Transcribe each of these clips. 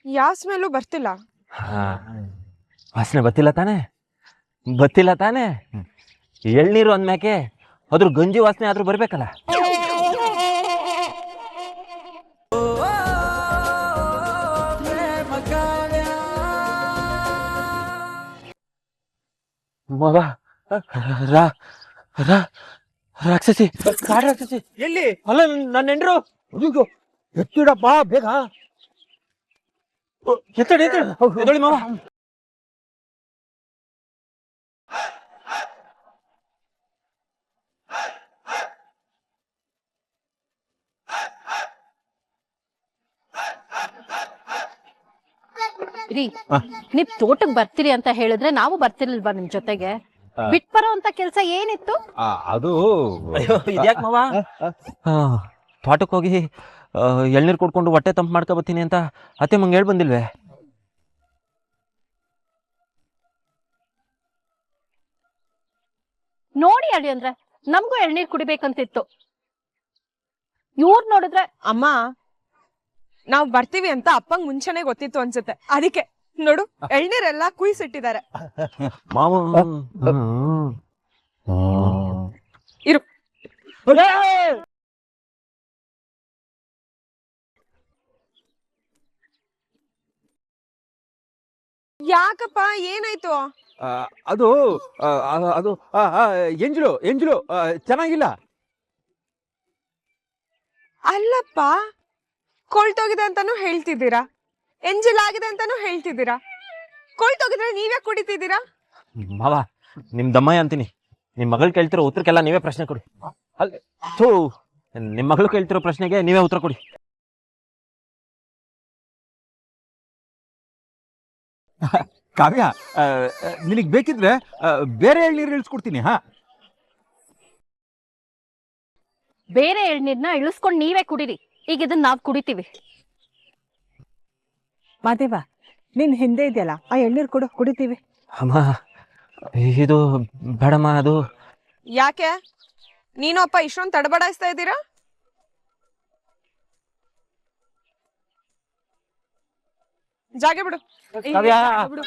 ಯಾವ ಸ್ಮೆಲ್ಲು ಬರ್ತಿಲ್ಲ. ವಾಸನೆ ಬತ್ತಿಲ್ಲ ತಾನೆ. ಎಳ್ನೀರು ಅಂದ್ಮ್ಯಾಕೆ ಅದ್ರ ಗಂಜಿ ವಾಸನೆ ಆದ್ರೂ ಬರ್ಬೇಕಲ್ಲ. ಮಗ ರಾಕ್ಷಸಿ ಕಾಡು ರಾಕ್ಷಸಿ ಎಲ್ಲಿ? ಅಲ್ಲ ನನ್ನ ಹೆಂಡ್ರು. ಎತ್ತಿಡಪ್ಪ ಬೇಗ. ಎದೊಳಿ ಮಾವ. ರೀ, ನೀವ್ ತೋಟಕ್ ಬರ್ತೀರಿ ಅಂತ ಹೇಳಿದ್ರೆ ನಾವು ಬರ್ತಿರ್ಲಿಲ್ವಾ ನಿಮ್ ಜೊತೆಗೆ? ಬಿಟ್ಬರೋ ಅಂತ ಕೆಲ್ಸ ಏನಿತ್ತು? ಅದು ಇದ್ಯಾಕ್ ಮಾವ ತೋಟಕ್ಕೆ ಹೋಗಿ ಎಳ್ನೀರು ಕೊಡ್ಕೊಂಡು ಹೊಟ್ಟೆ ತಂಪು ಮಾಡ್ಕೊ ಬರ್ತೀನಿ ಅಂತ ಅತ್ತೆ ಮಂಗ್ ಹೇಳ್ ಬಂದಿಲ್ವೇ? ನೋಡಿ ಅಡಿ ಅಂದ್ರೆ ನಮ್ಗೂ ಎಳ್ನೀರ್ ಕುಡಿಬೇಕಂತಿತ್ತು. ಇವ್ರ್ ನೋಡಿದ್ರೆ ಅಮ್ಮ, ನಾವ್ ಬರ್ತೀವಿ ಅಂತ ಅಪ್ಪಂಗ್ ಮುಂಚೆನೆ ಗೊತ್ತಿತ್ತು ಅನ್ಸುತ್ತೆ. ಅದಕ್ಕೆ ನೋಡು ಎಳ್ನೀರೆಲ್ಲ ಕುಯ್ಸಿಟ್ಟಿದ್ದಾರೆ. ಮಾವ ಇರು. ಯಾಕಪ್ಪ, ಏನಾಯ್ತು? ಅದು ಅದು ಎಂಜಲು ಚೆನ್ನಾಗಿಲ್ಲ. ಅಲ್ಲಪ್ಪ, ಕೊಳ್ತೋಗಿದೆ ಅಂತಾನು ಹೇಳ್ತಿದ್ದೀರಾ, ಎಂಜಿಲ್ ಆಗಿದೆ ಅಂತಾನು ಹೇಳ್ತಿದ್ದೀರಾ. ಕೊಳ್ತೋಗಿದ್ರೆ ನೀವೇ ಕುಡಿತಿದ್ದೀರಾ? ಮಾವ ನಿಮ್ ದಮ್ಮಯ್ಯ ಅಂತೀನಿ. ನಿಮ್ ಮಗಳು ಕೇಳ್ತಿರೋ ಉತ್ತರಕ್ಕೆಲ್ಲ ನೀವೇ ಪ್ರಶ್ನೆ ಕೊಡಿ. ನಿಮ್ ಮಗಳು ಕೇಳ್ತಿರೋ ಪ್ರಶ್ನೆಗೆ ನೀವೇ ಉತ್ತರ ಕೊಡಿ. ಕಾವ್ಯ, ನಿನಗ್ ಬೇಕಿದ್ರೆ ಬೇರೆ ಎಳ್ನೀರು ಇಳಿಸ್ಕೊಡ್ತೀನಿ. ಬೇರೆ ಎಳ್ನೀರ್ನ ಇಳಿಸ್ಕೊಂಡ್ ನೀವೇ ಕುಡೀರಿ. ಈಗ ಇದನ್ನ ನಾವ್ ಕುಡಿತೀವಿ. ಮಾದೇವ, ನಿನ್ ಹಿಂದೆ ಇದೆಯಲ್ಲ ಆ ಎಳ್ನೀರು ಕೊಡು, ಕುಡಿತೀವಿ. ಅಮ್ಮ ಇದು ಬೇಡಮ್ಮ. ಅದು ಯಾಕೆ ನೀನು ಅಪ್ಪ ಇಷ್ಟೊಂದು ತಡಬಡಾಯಿಸ್ತಾ ಇದ್ದೀರಾ? ಜಾಗ ಬಿಡು. ಕಾವ್ಯ. ಬಿಡು.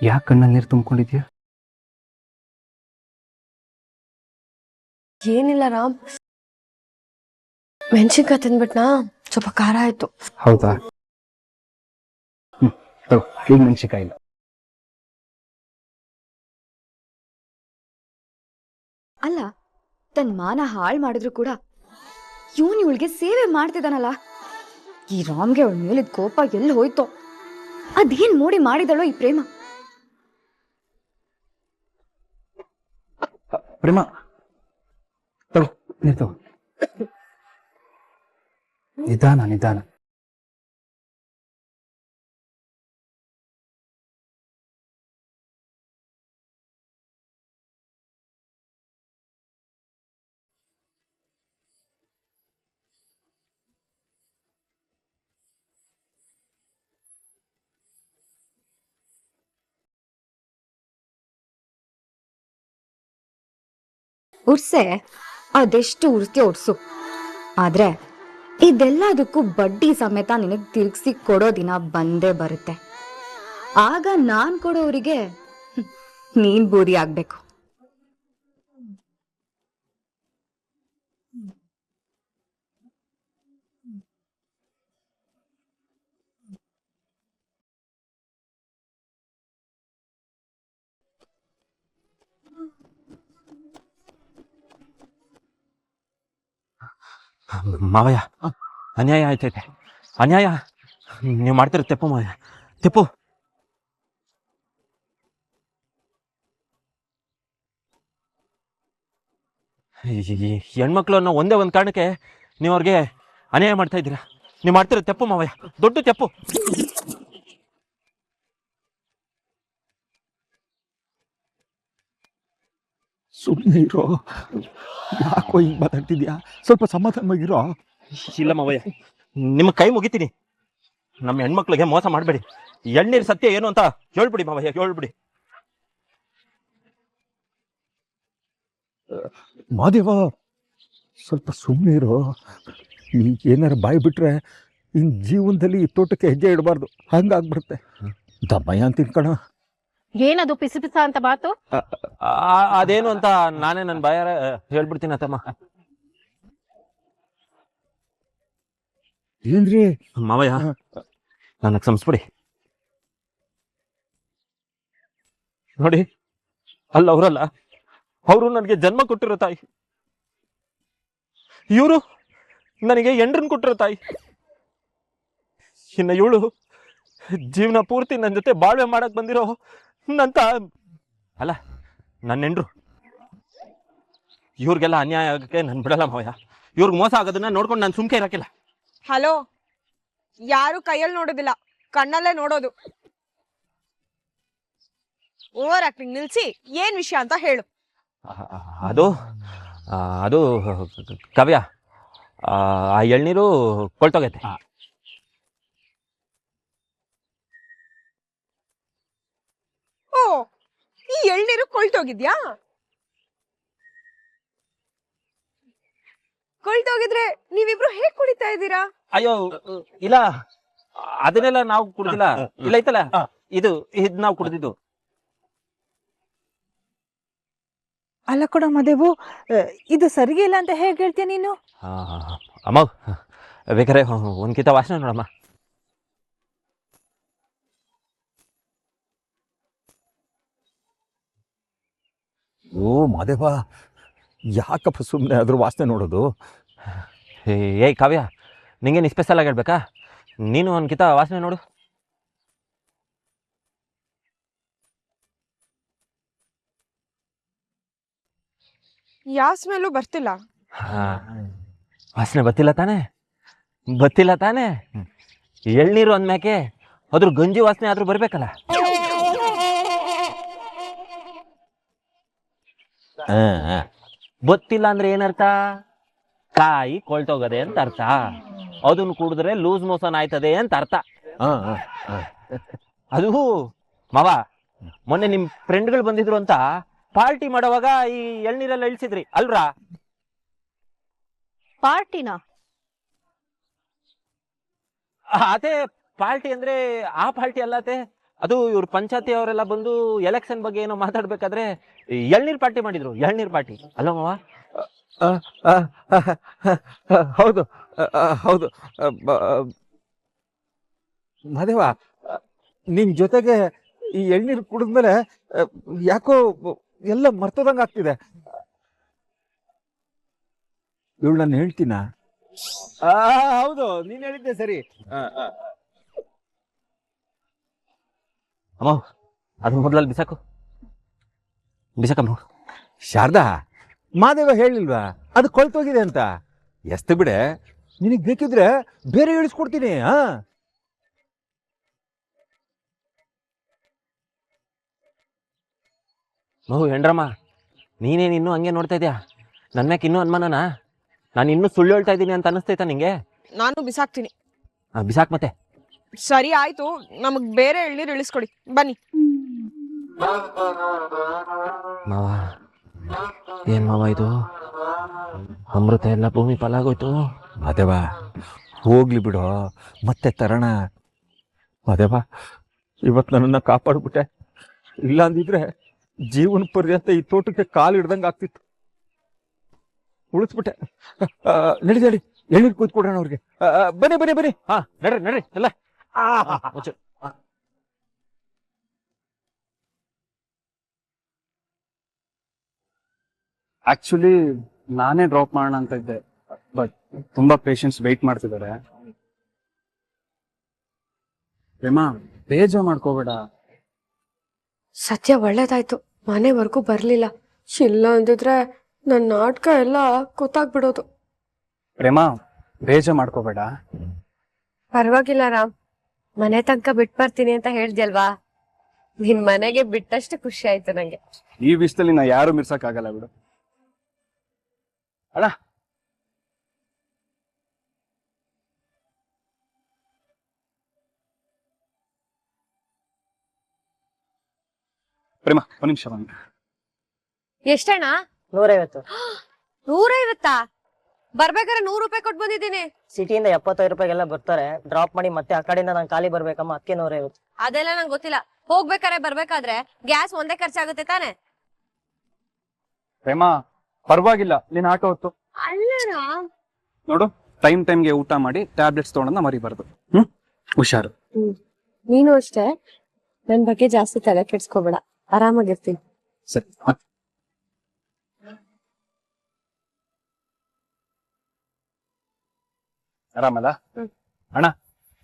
ಯಾಕೆ ಕಣ್ಣಲ್ಲಿ ನೀರು ತುಂಬಿಕೊಂಡಿದ್ಯಾ? ಏನಿಲ್ಲ ರಾಮ್, ಮೆಣಸಿನ್ಕಾಯಿ ತಿಂದ್ಬಿಟ್ನಾ, ಸ್ವಲ್ಪ ಖಾರ ಆಯ್ತು. ಹೌದಾ? ಈಗ ಮೆಣಸಿನ್ಕಾಯಿ ಇಲ್ಲ. ಅಲ್ಲ, ತನ್ ಮಾನ ಹಾಳು ಮಾಡಿದ್ರು ಕೂಡ ಇವನ್ ಇವಳಿಗೆ ಸೇವೆ ಮಾಡ್ತಿದ್ದಾನಲ್ಲ. ಈ ರಾಮ್ಗೆ ಅವಳ ಮೇಲಿದ್ ಕೋಪ ಎಲ್ಲಿ ಹೋಯ್ತೋ? ಅದೇನ್ ಮೋಡಿ ಮಾಡಿದಳೋ ಈ ಪ್ರೇಮ. ಪ್ರೇಮ ತಗೋ, ನೀರು ತಗೋ. ನಿಧಾನ. ಉರ್ಸೆ ಅದೆಷ್ಟು ಉರ್ಸ್ತಿ ಉರ್ಸು, ಆದ್ರೆ ಇದೆಲ್ಲದಕ್ಕೂ ಬಡ್ಡಿ ಸಮೇತ ನಿನಗ್ ತಿರ್ಗಿಸಿ ಕೊಡೋ ದಿನ ಬಂದೇ ಬರುತ್ತೆ. ಆಗ ನಾನ್ ಕೊಡೋರಿಗೆ ನೀನ್ ಬೂದಿ ಆಗ್ಬೇಕು. ಮಾವಯ್ಯ ಅನ್ಯಾಯ ಆಯ್ತೈತೆ, ಅನ್ಯಾಯ. ನೀವು ಮಾಡ್ತಿರೋ ತೆಪ್ಪು ಮಾವಯ್ಯ, ತೆಪ್ಪು. ಈ ಹೆಣ್ಮಕ್ಳು ಅನ್ನೋ ಒಂದೇ ಒಂದು ಕಾರಣಕ್ಕೆ ನೀವು ಅವ್ರಿಗೆ ಅನ್ಯಾಯ ಮಾಡ್ತಾ ಇದ್ದೀರಾ. ನೀವು ಮಾಡ್ತಿರೋ ತೆಪ್ಪು ಮಾವಯ್ಯ, ದೊಡ್ಡ ತೆಪ್ಪು. ಸುಮ್ಮನೆ ಇರೋ, ಯಾಕೋ ಹಿಂಗೆ ಮಾತಾಡ್ತಿದ್ಯಾ? ಸ್ವಲ್ಪ ಸಮಾಧಾನವಾಗಿರೋ. ಇಲ್ಲ ಮಾವಯ್ಯ, ನಿಮ್ಮ ಕೈ ಮುಗಿತೀನಿ. ನಮ್ಮ ಹೆಣ್ಮಕ್ಳಿಗೆ ಮೋಸ ಮಾಡಬೇಡಿ. ಎಳ್ನೀರು ಸತ್ಯ ಏನು ಅಂತ ಹೇಳ್ಬಿಡಿ ಮಾವಯ್ಯ, ಹೇಳ್ಬಿಡಿ. ಮಾದೇವ, ಸ್ವಲ್ಪ ಸುಮ್ಮನೆ ಇರೋ. ಈಗ ಏನಾರು ಬಾಯಿ ಬಿಟ್ರೆ ಇನ್ನು ಜೀವನದಲ್ಲಿ ಈ ತೋಟಕ್ಕೆ ಹೆಜ್ಜೆ ಇಡಬಾರ್ದು, ಹಂಗಾಗ್ಬಿಡುತ್ತೆ. ದಮ್ಮಯ್ಯ ಅಂತೀನಿ ಕಣ. ಏನದು ಪಿಸಿ ಪಿಸ ಅಂತ ಮಾತು? ಅದೇನು ಅಂತ ನಾನೇ ನನ್ನ ಬಾಯಾರ ಹೇಳ್ಬಿಡ್ತೀನಿ ಅತ್ತಮ್ಮ. ಏನ್ರಿ ಮಾವಯ್ಯ, ನನಗೆ ಕ್ಷಮಿಸ್ಬಿಡಿ. ನೋಡಿ, ಅಲ್ಲ ಅವರಲ್ಲ, ಅವರು ನನಗೆ ಜನ್ಮ ಕೊಟ್ಟಿರೋ ತಾಯಿ. ಇವರು ನನಗೆ ಎಂಡ್ರನ್ ಕೊಟ್ಟಿರೋ ತಾಯಿ. ಇನ್ನು ಇವಳು ಜೀವನ ಪೂರ್ತಿ ನನ್ನ ಜೊತೆ ಬಾಳ್ವೆ ಮಾಡಕ್ ಬಂದಿರೋ ನಂತ ಅಲ್ಲ, ನನ್ನ ಹೆಂಡ್ರು. ಇವ್ರಿಗೆಲ್ಲ ಅನ್ಯಾಯ ಆಗಕ್ಕೆ ನಾನು ಬಿಡಲ್ಲ ಮಾವಯ್ಯ. ಇವ್ರಿಗೆ ಮೋಸ ಆಗೋದನ್ನ ನೋಡ್ಕೊಂಡು ನಾನು ಸುಮ್ಕೆ ಇರಕ್ಕಿಲ್ಲ. ಹಲೋ, ಯಾರು ಕೈಯಲ್ಲಿ ನೋಡೋದಿಲ್ಲ, ಕಣ್ಣಲ್ಲೇ ನೋಡೋದು. ಓವರ್ ಆಕ್ಟಿಂಗ್ ನಿಲ್ಸಿ, ಏನ್ ವಿಷಯ ಅಂತ ಹೇಳು. ಅದು ಅದು ಕಾವ್ಯ, ಆ ಎಳ್ನೀರು ಕೊಳ್ತೋಗೈತೆ. ಓ, ಈ ಎಳ್ನೀರು ಕೊಳ್ತೋಗಿದ್ಯಾ? ಕೊಳ್ತೋಗಿದ್ರೆ ನೀವಿಬ್ರು ಹೇಗ್ ಕುಡಿತಾ ಇದ್ದೀರಾ? ಅಯ್ಯೋ ಇಲ್ಲ, ಅದನ್ನೆಲ್ಲ ನಾವು ಕುಡ್ದಿಲ್ಲ. ಇಲ್ಲ ಐತಲ್ಲ, ಇದು ನಾವು ಕುಡ್ದಿದ್ದು. ಅಲ್ಲ ಕೊಡ ಮದೇವು, ಇದು ಸರಿಗೆ ಇಲ್ಲ ಅಂತ ಹೇಗೆ ಹೇಳ್ತೀಯ ನೀನು? ಅಮ್ಮ, ಬೇಕಾರೆ ಒಂದ್ಕಿತ ವಾಸನೆ ನೋಡಮ್ಮ. ಓ ಮಾದೇವ, ಯಾಕಪ್ಪ ಸುಮ್ಮನೆ ಅದ್ರ ವಾಸನೆ ನೋಡೋದು? ಏಯ್ ಕಾವ್ಯ, ನಿಂಗೇನು ಸ್ಪೆಷಲ್ ಆಗಿ ಹೇಳ್ಬೇಕಾ? ನೀನು ಒಂದ್ಕಿತ ವಾಸನೆ ನೋಡು. ಯಾವ ಸ್ಮೆಲ್ಲು ಬರ್ತಿಲ್ಲ. ವಾಸನೆ ಬತ್ತಿಲ್ಲ ತಾನೆ? ಬತ್ತಿಲ್ಲ ತಾನೆ? ಎಳ್ನೀರು ಅಂದ್ಮ್ಯಾಕೆ ಅದ್ರ ಗಂಜಿ ವಾಸನೆ ಆದ್ರೂ ಬರ್ಬೇಕಲ್ಲ. ಬತ್ತಿಲ್ಲ ಅಂದ್ರೆ ಏನರ್ಥ? ಕಾಯಿ ಕೊಳ್ತೋಗದೆ ಅಂತ ಅರ್ಥ. ಅದನ್ನ ಕುಡಿದ್ರೆ ಲೂಸ್ ಮೋಷನ್ ಆಯ್ತದೆ ಅಂತ ಅರ್ಥ. ಅದು ಮಾವ, ಮೊನ್ನೆ ನಿಮ್ ಫ್ರೆಂಡ್ಗಳು ಬಂದಿದ್ರು ಅಂತ ಪಾರ್ಟಿ ಮಾಡೋವಾಗ ಈ ಎಳ್ನೀರೆಲ್ಲ ಇಳಿಸಿದ್ರಿ ಅಲ್ರಾ? ಪಾರ್ಟಿನ? ಅದೇ ಪಾರ್ಟಿ ಅಂದ್ರೆ ಆ ಪಾರ್ಟಿ ಅಲ್ಲತೆ. ಅದು ಇವ್ರ ಪಂಚಾಯತಿ ಅವರೆಲ್ಲ ಬಂದು ಎಲೆಕ್ಷನ್ ಬಗ್ಗೆ ಏನೋ ಮಾತಾಡ್ಬೇಕಾದ್ರೆ ಎಳ್ನೀರ್ ಪಾರ್ಟಿ ಮಾಡಿದ್ರು. ಎಳ್ನೀರ್ ಪಾರ್ಟಿ ಅಲ್ಲ ಮಾವ? ಹೌದು ಹೌದು. ಮಾದೇವ, ನಿನ್ ಜೊತೆಗೆ ಈ ಎಳ್ನೀರು ಕುಡಿದ್ಮೇಲೆ ಯಾಕೋ ಎಲ್ಲ ಮರ್ತೋದಂಗ ಆಗ್ತಿದೆ. ಇವಳು ನಾನು ಹೇಳ್ತೀನ? ಹೌದು, ನೀನ್ ಹೇಳಿದ್ದೆ ಸರಿ. ಅಮ್ಮ, ಅದು ಮೊದಲಲ್ಲಿ ಬಿಸಾಕು, ಬಿಸಾಕಮ್ಮ. ಶಾರದಾ, ಮಾದೇವ ಹೇಳಿಲ್ವಾ ಅದು ಕೊಳ್ತೋಗಿದೆ ಅಂತ? ಎಸ್ತು ಬಿಡೆ, ನಿನಗ್ ಬೇಕಿದ್ರೆ ಬೇರೆ ಇಳಿಸ್ಕೊಡ್ತೀನಿ. ಮಹು ಹೆಂಡ್ರಮ್ಮ, ನೀನೇನು ಇನ್ನೂ ಹಂಗೆ ನೋಡ್ತಾ ಇದೆಯಾ? ನನ್ನ ಮ್ಯಾಕೆ ಇನ್ನೂ ಅನುಮಾನನಾ? ನಾನು ಇನ್ನೂ ಸುಳ್ಳು ಹೇಳ್ತಾ ಇದ್ದೀನಿ ಅಂತ ಅನಿಸ್ತೈತಾ ನಿಂಗೆ? ನಾನು ಬಿಸಾಕ್ತೀನಿ. ಬಿಸಾಕ್ ಮತ್ತೆ. ಸರಿ ಆಯ್ತು, ನಮಗ್ ಬೇರೆ ಎಳ್ನೀರು ಇಳಿಸ್ಕೊಡಿ, ಬನ್ನಿ. ಮಾವ, ಏನ್ ಮಾವ ಇದು? ಅಮೃತ ಎಲ್ಲ ಭೂಮಿ ಪಾಲಾಗೋಯ್ತು. ಮಾದೇವ, ಹೋಗ್ಲಿ ಬಿಡೋ, ಮತ್ತೆ ತರೋಣ. ಮಾದೇವ, ಇವತ್ತು ನನ್ನನ್ನು ಕಾಪಾಡ್ಬಿಟ್ಟೆ. ಇಲ್ಲ ಅಂದಿದ್ರೆ ಜೀವನ ಪರ್ಯಂತ ಈ ತೋಟಕ್ಕೆ ಕಾಲು ಹಿಡ್ದಂಗೆ ಆಗ್ತಿತ್ತು. ಉಳಿಸ್ಬಿಟ್ಟೆ. ನಡಿ ನಡಿ, ಎಳ್ನೀರು ಕೂತ್ಕೊಡೋಣ ಅವ್ರಿಗೆ. ಬನ್ನಿ ಬನ್ನಿ ಬನ್ನಿ. ಹಾ, ನಡ್ರಿ ನಡ್ರಿ ಎಲ್ಲ. ಆಕ್ಚುಲಿ ನಾನೇ ಡ್ರಾಪ್ ಮಾಡೋಣ ಅಂತ ಇದ್ದೆ. ಬಟ್ ತುಂಬಾ ಪೇಷಂಟ್ಸ್ ವೆಯ್ಟ್ ಮಾಡ್ತಿದ್ದಾರೆ. ಪ್ರೇಮ ಬೇಜಾರ್ ಮಾಡ್ಕೋಬೇಡ. ಸತ್ಯ ಒಳ್ಳೇದಾಯ್ತು, ಮನೆವರೆಗೂ ಬರ್ಲಿಲ್ಲ. ಇಲ್ಲ ಅಂದಿದ್ರೆ ನನ್ನ ನಾಟಕ ಎಲ್ಲ ಕೂತಾಗ್ಬಿಡೋದು. ಪ್ರೇಮ ಬೇಜಾರ್ ಮಾಡ್ಕೋಬೇಡ. ಪರವಾಗಿಲ್ಲ ರಾಮ್, ಮನೆ ತನಕ ಬಿಟ್ ಬರ್ತೀನಿ ಅಂತ ಹೇಳ್ದ್ಯಲ್ವಾ, ನಿನ್ ಮನೆಗೆ ಬಿಟ್ಟಷ್ಟು ಖುಷಿ ಆಯ್ತು ನಂಗೆ. ಈ ವಿಷಯದಲ್ಲಿ ನಾ ಯಾರು ಮಿರ್ಸಕ್ ಆಗಲ್ಲ ಬಿಡು. ಅಣ್ಣ ಪ್ರೇಮ ಒಂದ್ ನಿಮಿಷ ಬನ್ನಿ. ಎಷ್ಟಣ್ಣ? 150. 150? ಬರ್ಬೇಕಾದ್ರೆ 100 ರೂಪಾಯಿ ಕೊಟ್ಟು ಬಂದಿದ್ದೀನಿ. ಸಿಟಿಯಿಂದ 75 ರೂಪಾಯಿಗೆಲ್ಲ ಬರ್ತಾರೆ, ಡ್ರಾಪ್ ಮಾಡಿ ಮತ್ತೆ ಆ ಕಡೆಯಿಂದ ನಾನು ಖಾಲಿ ಬರ್ಬೇಕಮ್ಮ, ಅದಕ್ಕೆ 150. ಅದೆಲ್ಲ ನಂಗೆ ಗೊತ್ತಿಲ್ಲ. ಹೋಗ್ಬೇಕಾದ್ರೆ ಬರ್ಬೇಕಾದ್ರೆ ಗ್ಯಾಸ್ ಒಂದೇ ಖರ್ಚಾಗುತ್ತೆ ತಾನೆ? ಪ್ರೇಮ ಪರವಾಗಿಲ್ಲ, ನೀನ್ ಆಟೋ ಹೊತ್ತು ಅಲ್ಲ ರಾಮ್, ನೋಡು, ಟೈಮ್ಗೆ ಊಟ ಮಾಡಿ ಟ್ಯಾಬ್ಲೆಟ್ಸ್ ತಗೊಂಡ ಮರಿಬಾರ್ದು. ಹುಷಾರು. ನೀನು ಅಷ್ಟೇ, ನನ್ ಬಗ್ಗೆ ಜಾಸ್ತಿ ತಲೆ ಕೆಡ್ಸ್ಕೋಬೇಡ, ಆರಾಮಾಗಿರ್ತೀನಿ. ಸರಿ. ಆರಾಮಲ್ಲ? ಅಣ್ಣ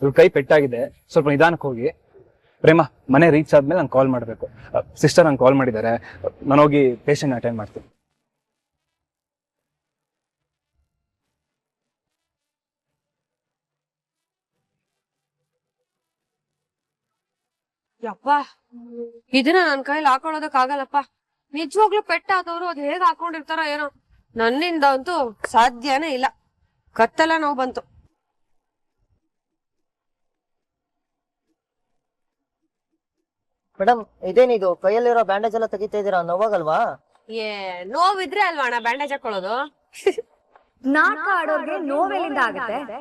ಇವ್ರ ಕೈ ಪೆಟ್ಟಾಗಿದೆ, ಸ್ವಲ್ಪ ನಿಧಾನಕ್ಕೆ ಹೋಗಿ. ಪ್ರೇಮ ಮನೆ ರೀಚ್ ಆದ್ಮೇಲೆ ನಂಗೆ ಕಾಲ್ ಮಾಡ್ಬೇಕು. ಸಿಸ್ಟರ್ ನಂಗೆ ಕಾಲ್ ಮಾಡಿದ್ದಾರೆ, ನಾನು ಹೋಗಿ ಪೇಷಂಟ್ ಅಟೆಂಡ್ ಮಾಡ್ತೀನಿ. ಯಪ್ಪ, ಇದನ್ನ ನನ್ ಕೈಲಿ ಹಾಕೊಳ್ಳೋದಕ್ ಆಗಲ್ಲಪ್ಪ. ನಿಜವಾಗ್ಲೂ ಪೆಟ್ಟಾದವ್ರು ಅದ್ ಹೇಗ್ ಹಾಕೊಂಡಿರ್ತಾರೋ ಏನೋ, ನನ್ನಿಂದ ಅಂತೂ ಸಾಧ್ಯನೇ ಇಲ್ಲ. ಕತ್ತೆಲ್ಲ ನೋವು ಬಂತು. ಮೇಡಮ್ ಇದೇನಿದು, ಕೈಯಲ್ಲಿರೋ ಬ್ಯಾಂಡೇಜ್ ಎಲ್ಲ ತೆಗಿತಾ ಇದೀರಾ, ನೋವಾಗಲ್ವಾ? ನೋವಿದ್ರೆ ಅಲ್ವಾ ಅಣ್ಣ ಬ್ಯಾಂಡೇಜ್ ಹಾಕೊಳ್ಳೋದು? ನಾಟಕ ಆಡೋರ್ಗೆ ನೋವೆಲ್ಲಿಂದ ಆಗುತ್ತೆ?